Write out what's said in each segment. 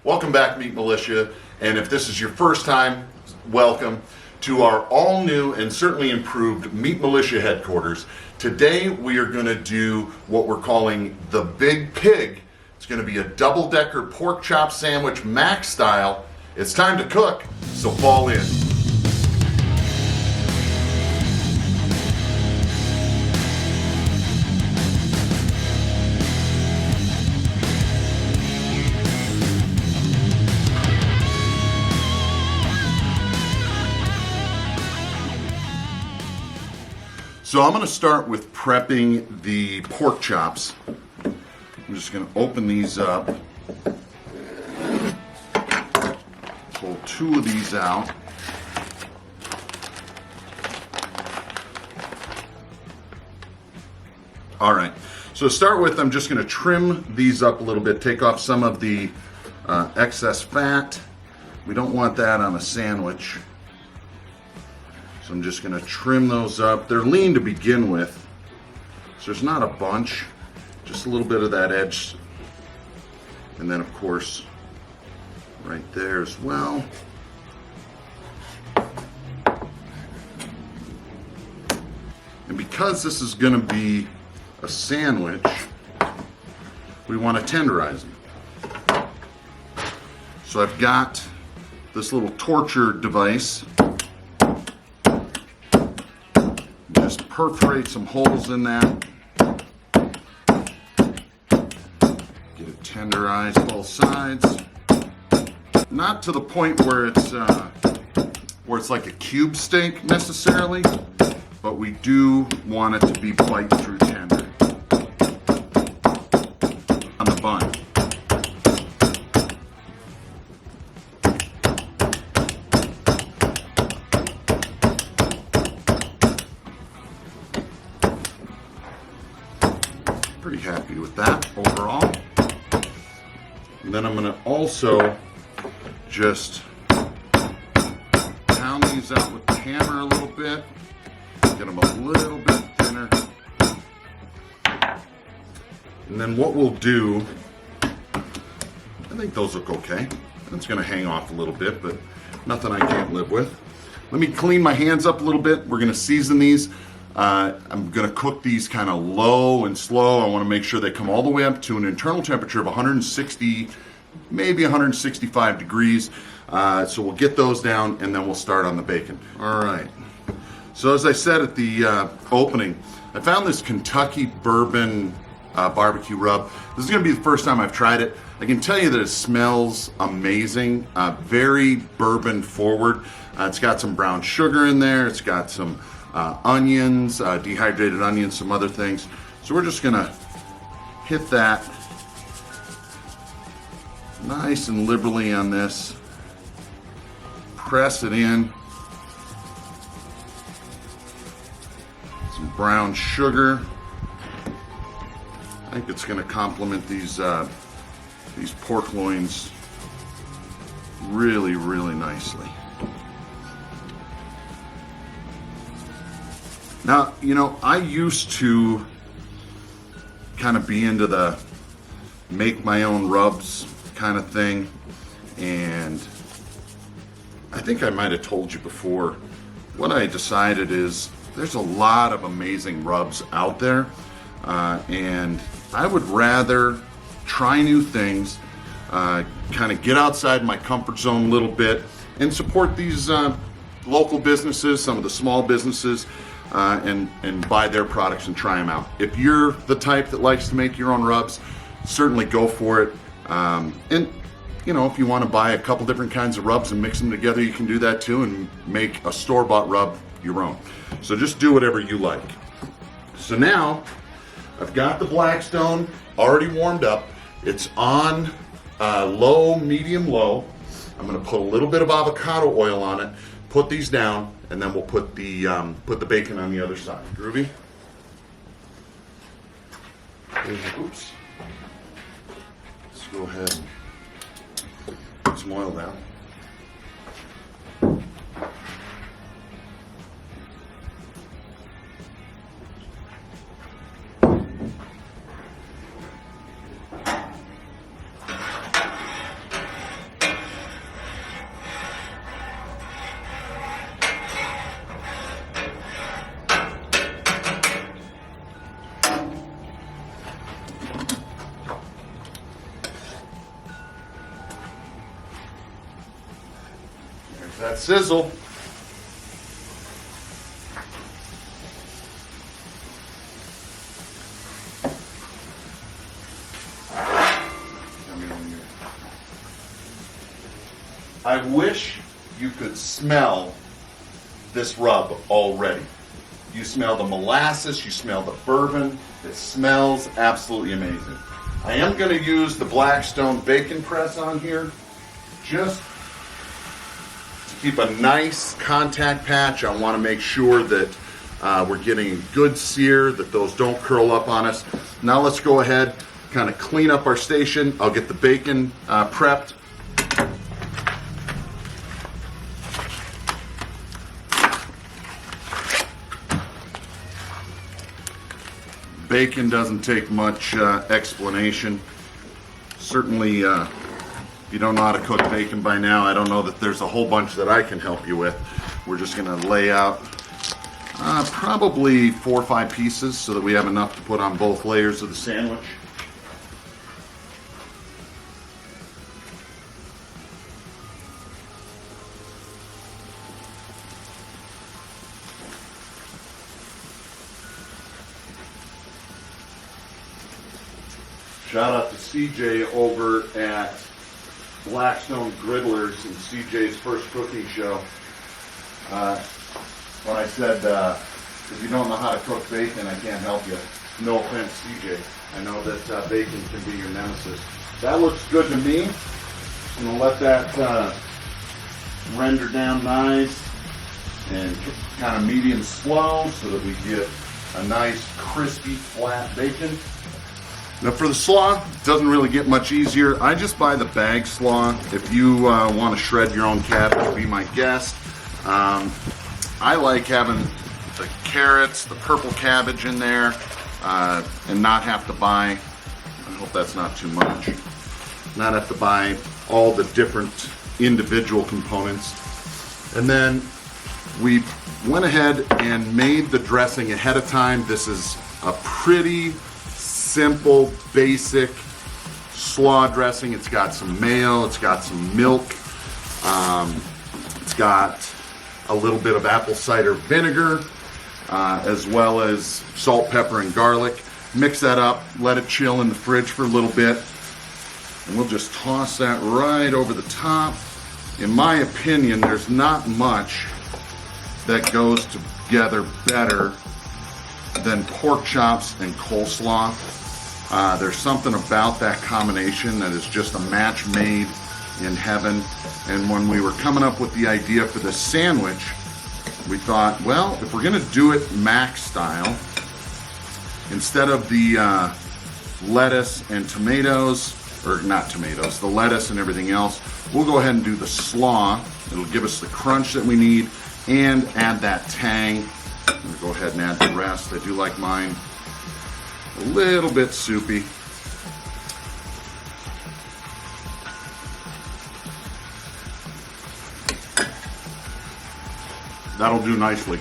Welcome back, Meat Militia, and if this is your first time, welcome to our all-new and certainly improved Meat Militia headquarters. Today we are going to do what we're calling the Big Pig. It's going to be a double-decker pork chop sandwich, Mac style. It's time to cook, so fall in. So I'm going to start with prepping the pork chops. I'm just going to open these up, pull two of these out. All right, so to start with, I'm just going to trim these up a little bit, take off some of the excess fat. We don't want that on a sandwich. So I'm just going to trim those up. They're lean to begin with, so there's not a bunch, just a little bit of that edge. And then of course, right there as well. And because this is going to be a sandwich, we want to tenderize them. So I've got this little torture device. Perforate some holes in that. Get it tenderized both sides. Not to the point where it's like a cube steak necessarily, but we do want it to be bite through tender on the bun. Pretty happy with that overall. And then I'm going to also just pound these out with the hammer a little bit, get them a little bit thinner. And then what we'll do, I think those look okay. It's going to hang off a little bit, but nothing I can't live with. Let me clean my hands up a little bit. We're going to season these. I'm going to cook these kind of low and slow. I want to make sure they come all the way up to an internal temperature of 160, maybe 165 degrees. So we'll get those down and then we'll start on the bacon. All right. So as I said at the opening, I found this Kentucky Bourbon barbecue rub. This is going to be the first time I've tried it. I can tell you that it smells amazing, very bourbon forward. It's got some brown sugar in there. It's got some onions, dehydrated onions, some other things. So we're just gonna hit that nice and liberally on this. Press it in. Some brown sugar. I think it's gonna complement these pork loins really, really nicely. Now, you know, I used to kind of be into the make my own rubs kind of thing, and I think I might have told you before, what I decided is there's a lot of amazing rubs out there, and I would rather try new things, kind of get outside my comfort zone a little bit, and support these local businesses, some of the small businesses, and buy their products and try them out. If you're the type that likes to make your own rubs, certainly go for it. And you know, if you want to buy a couple different kinds of rubs and mix them together, you can do that too and make a store-bought rub your own. So just do whatever you like. So now I've got the Blackstone already warmed up. It's on low, medium, low. I'm going to put a little bit of avocado oil on it, put these down, and then we'll put the bacon on the other side. Groovy? Oops. Let's go ahead and put some oil down. that sizzle. I wish you could smell this rub already. You smell the molasses, you smell the bourbon. It smells absolutely amazing. I am going to use the Blackstone bacon press on here just to keep a nice contact patch. I want to make sure that we're getting a good sear, that those don't curl up on us. Now let's go ahead, kind of clean up our station. I'll get the bacon prepped. Bacon doesn't take much explanation. Certainly, if you don't know how to cook bacon by now, I don't know that there's a whole bunch that I can help you with. We're just going to lay out probably 4 or 5 pieces so that we have enough to put on both layers of the sandwich. Shout out to CJ over at Blackstone Griddlers and CJ's first cooking show. When I said, if you don't know how to cook bacon, I can't help you. No offense, CJ. I know that bacon can be your nemesis. That looks good to me. I'm going to let that render down nice and kind of medium slow so that we get a nice crispy flat bacon. Now for the slaw, it doesn't really get much easier. I just buy the bag slaw. If you want to shred your own cabbage, be my guest. I like having the carrots, the purple cabbage in there, and not have to buy, I hope that's not too much, not have to buy all the different individual components. And then we went ahead and made the dressing ahead of time. This is a pretty simple, basic slaw dressing. It's got some mayo, it's got some milk, it's got a little bit of apple cider vinegar, as well as salt, pepper, and garlic. Mix that up, let it chill in the fridge for a little bit, and we'll just toss that right over the top. In my opinion, there's not much that goes together better than pork chops and coleslaw. There's something about that combination that is just a match made in heaven. And when we were coming up with the idea for the sandwich, we thought, well, if we're going to do it Mac style, instead of the lettuce and tomatoes, or not tomatoes, the lettuce and everything else, we'll go ahead and do the slaw. It'll give us the crunch that we need and add that tang. I'm going to go ahead and add the rest. I do like mine a little bit soupy. That'll do nicely.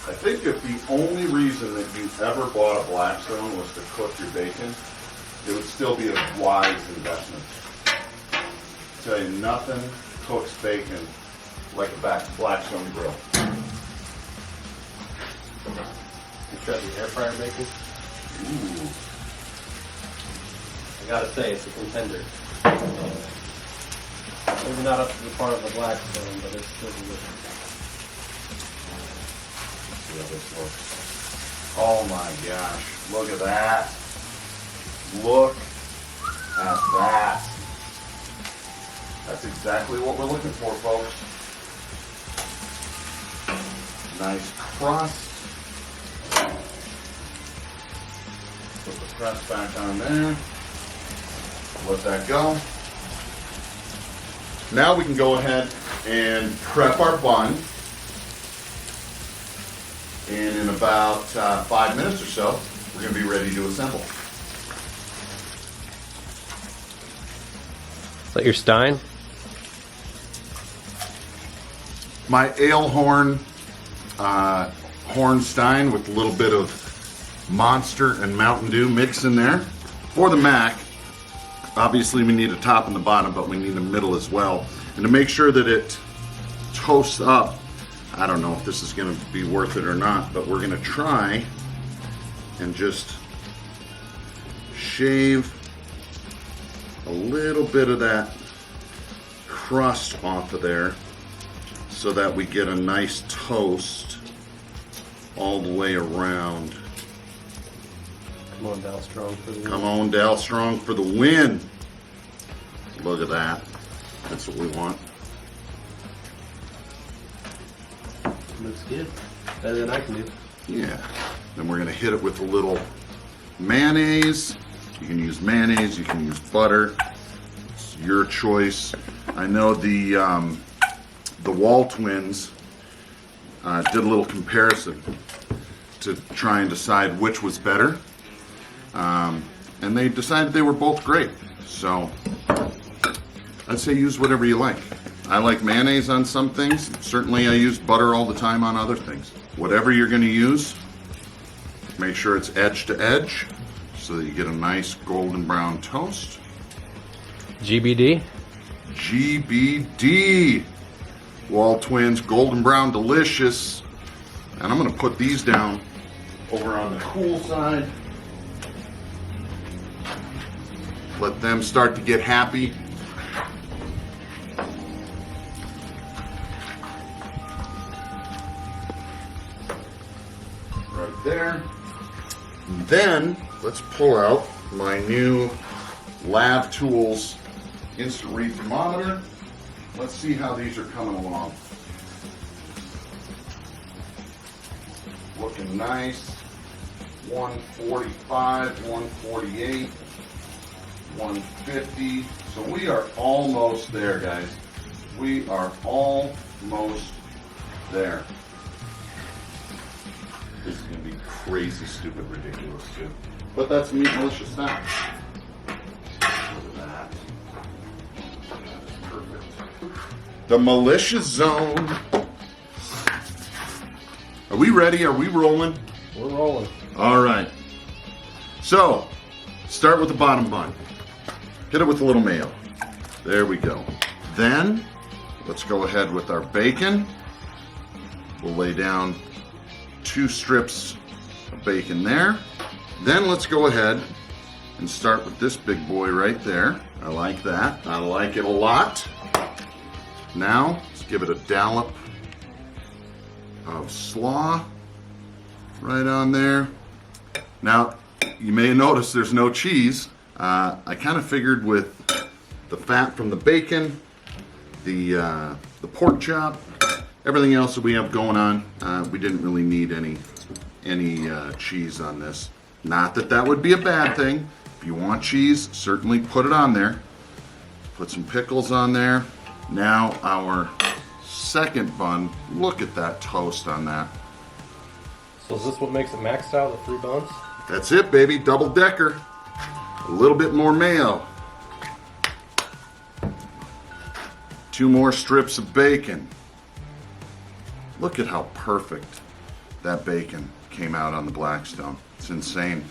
I think if the only reason that you ever bought a Blackstone was to cook your bacon, it would still be a wise investment. I tell you, nothing cooks bacon like a Blackstone grill. You tried the air fryer bacon? Ooh. I gotta say, it's a contender. Maybe not up to the part of the Blackstone, but it's still delicious. See how this looks. Oh my gosh, look at that. Look at that. That's exactly what we're looking for, folks. Nice crust. Put the crust back on there. Let that go. Now we can go ahead and prep our bun. And in about 5 minutes or so, we're going to be ready to assemble. Is that your Stein? My ale horn, Hornstein with a little bit of Monster and Mountain Dew mix in there. For the mac, obviously we need a top and the bottom, but we need a middle as well. And to make sure that it toasts up, I don't know if this is going to be worth it or not, but we're going to try and just shave a little bit of that crust off of there so that we get a nice toast all the way around. Come on, Dal Strong for the win. Come on, Dal Strong for the win. Look at that. That's what we want. Looks good. Better than I can do. Yeah. Then we're going to hit it with a little mayonnaise. You can use mayonnaise, you can use butter. It's your choice. I know the Wall twins did a little comparison to try and decide which was better. And they decided they were both great. So I'd say use whatever you like. I like mayonnaise on some things. Certainly I use butter all the time on other things. Whatever you're going to use, make sure it's edge to edge so that you get a nice golden brown toast. GBD? GBD. Wall twins, golden brown, delicious. And I'm going to put these down over on the cool side. Let them start to get happy. Right there. And then let's pull out my new Lab Tools instant read thermometer. Let's see how these are coming along. Looking nice. 145, 148, 150. So we are almost there, guys. We are almost there. This is going to be crazy, stupid, ridiculous, too. But that's meat malicious style. Look at that. That's perfect. The malicious zone. Are we ready? Are we rolling? We're rolling. All right. So, start with the bottom bun. Hit it with a little mayo. There we go. Then, let's go ahead with our bacon. We'll lay down 2 strips of bacon there. Then let's go ahead and start with this big boy right there. I like that. I like it a lot. Now, let's give it a dollop of slaw right on there. Now, you may notice there's no cheese. I kind of figured with the fat from the bacon, the pork chop, everything else that we have going on, we didn't really need any cheese on this. Not that that would be a bad thing. If you want cheese, certainly put it on there. Put some pickles on there. Now our second bun, look at that toast on that. So is this what makes it mac style, the 3 buns? That's it, baby, double decker. A little bit more mayo. 2 more strips of bacon. Look at how perfect that bacon came out on the Blackstone. It's insane.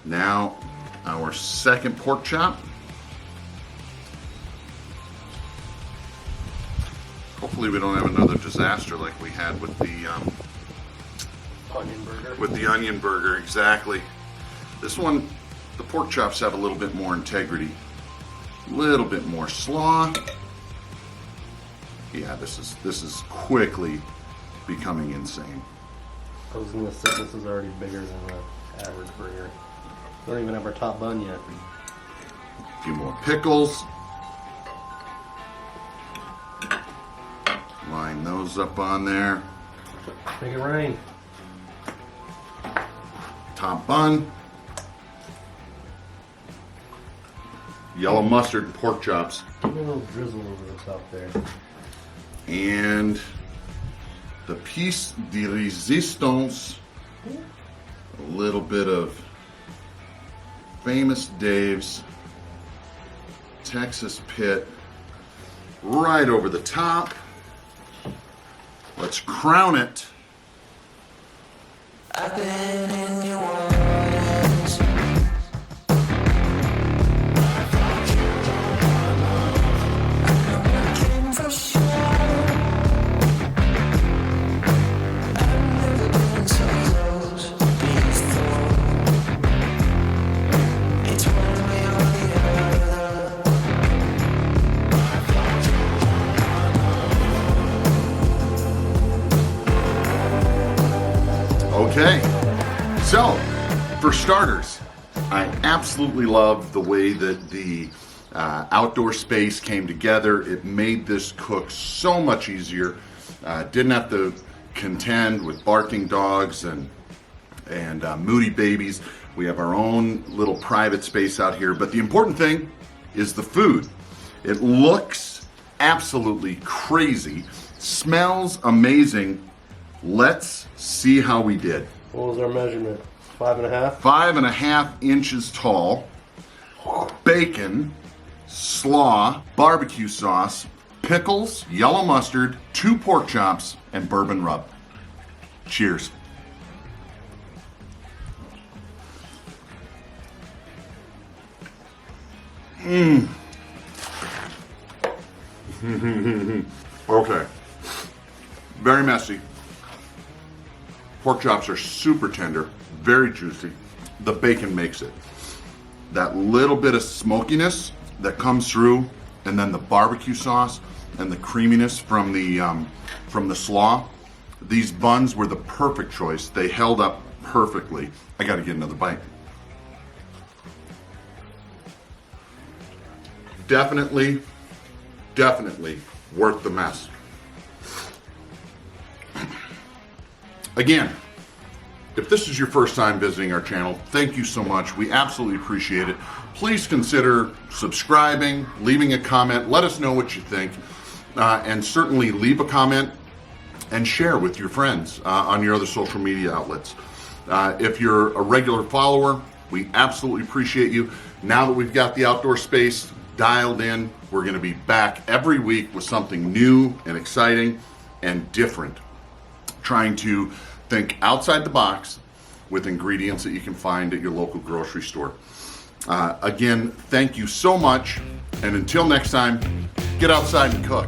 Now, our second pork chop. Hopefully we don't have another disaster like we had with the Onion burger. with the onion burger, exactly. This one, the pork chops have a little bit more integrity. A little bit more slaw. Yeah, this is quickly becoming insane. I was gonna say this is already bigger than the average burger. We don't even have our top bun yet. A few more pickles. Line those up on there. Make it rain. Top bun. Yellow mustard and pork chops. Give me a little drizzle over the top there. And the piece de resistance, a little bit of Famous Dave's Texas Pit right over the top. Let's crown it. I've been in your waters. I'm looking for sure. I've never been so close before. It's one way or the other. Okay, so for starters, I absolutely love the way that the outdoor space came together. It made this cook so much easier. Didn't have to contend with barking dogs and moody babies. We have our own little private space out here, but the important thing is the food. It looks absolutely crazy, smells amazing. Let's see how we did. What was our measurement? 5.5? 5.5 inches tall, bacon, slaw, barbecue sauce, pickles, yellow mustard, 2 pork chops, and bourbon rub. Cheers. Okay. Very messy. Pork chops are super tender, very juicy. The bacon makes it. That little bit of smokiness that comes through, and then the barbecue sauce and the creaminess from the slaw. These buns were the perfect choice. They held up perfectly. I got to get another bite. Definitely worth the mess. Again, if this is your first time visiting our channel, thank you so much. We absolutely appreciate it. Please consider subscribing, leaving a comment. Let us know what you think. And certainly leave a comment and share with your friends on your other social media outlets. If you're a regular follower, we absolutely appreciate you. Now that we've got the outdoor space dialed in, we're going to be back every week with something new and exciting and different. Trying to think outside the box with ingredients that you can find at your local grocery store. Again, thank you so much. And until next time, get outside and cook.